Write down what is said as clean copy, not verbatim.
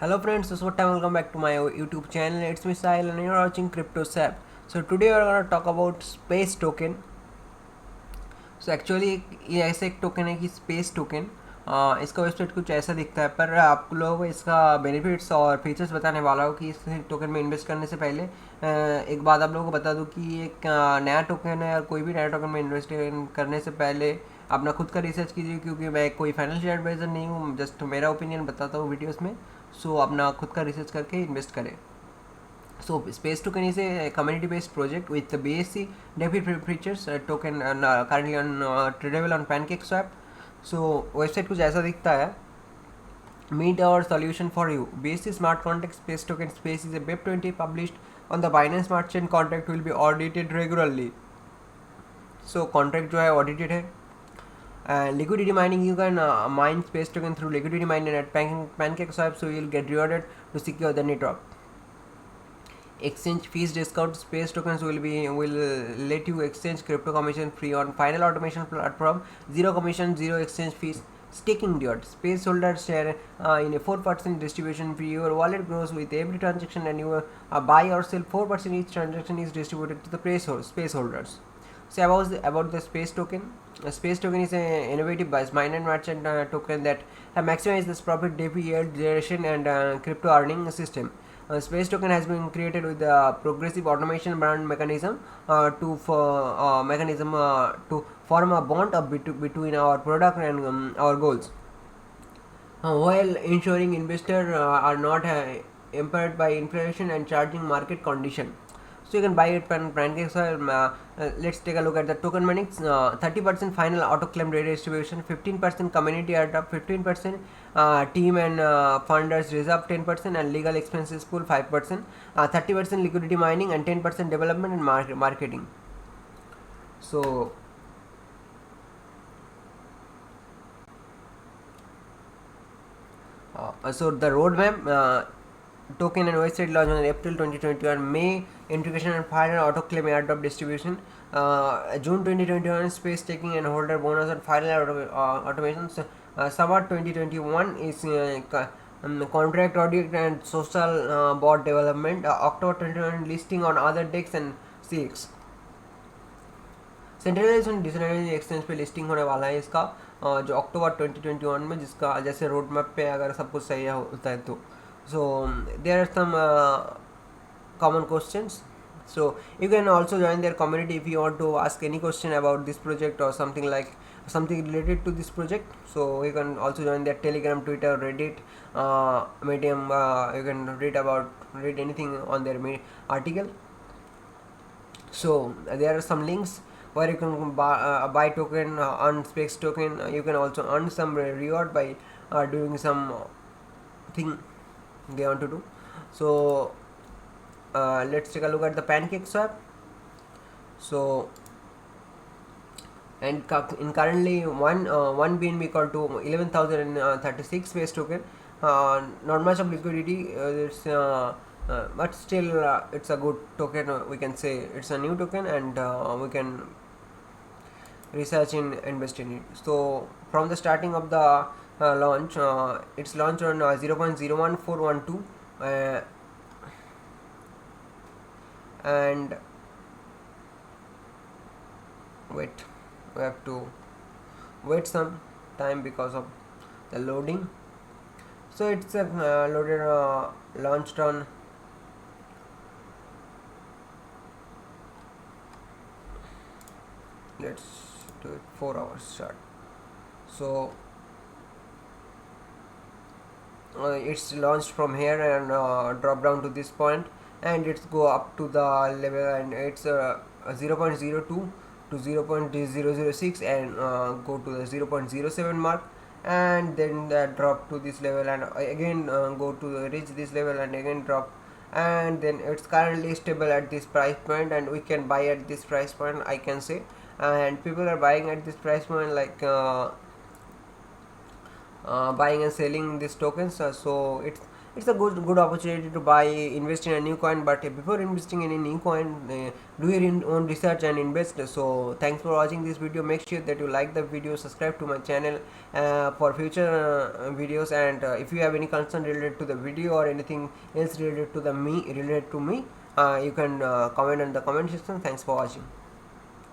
Hello friends, this is what time. Welcome back to my YouTube channel. It's me Sahil and you're watching CryptoSap. So today we're gonna talk about space token. So actually ये ऐसे एक token है कि space token इसका website कुछ ऐसा दिखता है, पर आप लोगों को इसका बेनिफिट्स और फीचर्स बताने वाला हूँ कि इस टोकन में इन्वेस्ट करने से पहले एक बात आप लोगों को बता दूँ कि एक नया टोकन है और कोई भी नया टोकन में इन्वेस्ट करने से पहले अपना खुद का रिसर्च कीजिए, क्योंकि मैं कोई फाइनेंशियल एडवाइज़र नहीं हूँ, जस्ट मेरा ओपिनियन बताता हूँ वीडियोज़ में। सो अपना खुद का रिसर्च करके इन्वेस्ट करें। So Space Token is a community-based project with the BSC DeFi features. Token currently on tradable on PancakeSwap. So website कुछ ऐसा दिखता है. Meet our solution for you. BSC Smart Contract Space Token Space is a BEP20 published on the Binance Smart Chain. Contract will be audited regularly. So contract जो है audited है. Liquidity mining, you can mine space token through liquidity mining at PancakeSwap, so you'll get rewarded to secure the network. Exchange fees discount. Space tokens will let you exchange crypto commission free on final automation platform. Zero commission, zero exchange fees. Staking diode. Space holders share in a 4% distribution fee. Your wallet grows with every transaction, and you buy or sell 4% each transaction is distributed to the space holders. So about the space token. A space token is an innovative mine and merchant token that maximizes profit, DeFi yield generation, and crypto earning system. Space token has been created with the progressive automation brand mechanism to form a bond between our product and our goals, while ensuring investors are not impaired by inflation and charging market condition. So you can buy it from PancakeSwap. Let's take a look at the token minings. 30% final auto claim rate distribution, 15% community airdrop, 15% team and funders reserve 10%, and legal expenses pool 5%, 30% liquidity mining, and 10% development and marketing. So the roadmap. Token and website launch on April 2021. May integration and final auto claim airdrop distribution. June 2021 space taking and holder bonus and final automations. Summer 2021 is contract audit and social bot development. October 2021 listing on other DEX and CX. Centralisation decentralise exchange पे listing होने वाला है इसका जो अक्टूबर 2021 में, जिसका जैसे road map पे अगर सब कुछ सही होता है तो. So there are some common questions. So you can also join their community if you want to ask any question about this project or something related to this project. So you can also join their Telegram, Twitter, Reddit, Medium. You can read anything on their article. So there are some links where you can buy token, earn space token. You can also earn some reward by doing some thing they want to do. So let's take a look at the PancakeSwap. So and currently one BNB equal to 11,036 space token. Not much of liquidity. But still it's a good token. We can say it's a new token, and we can research and invest in it. So from the starting of the launch, it's launched on 0.01412, and we have to wait some time because of the loading. So it's loaded, launched on let's do it 4 hours short. So it's launched from here and drop down to this point, and it's go up to the level, and it's 0.02 to 0.006, and go to the 0.07 mark, and then drop to this level, and again go to reach this level, and again drop, and then it's currently stable at this price point, and we can buy at this price point, I can say. And people are buying at this price point, like buying and selling these tokens. So it's a good opportunity to buy, invest in a new coin. But before investing in a new coin, do your own research and invest. So thanks for watching this video. Make sure that you like the video, subscribe to my channel for future videos, and if you have any concern related to the video or anything else related to me, you can comment in the comment section. Thanks for watching.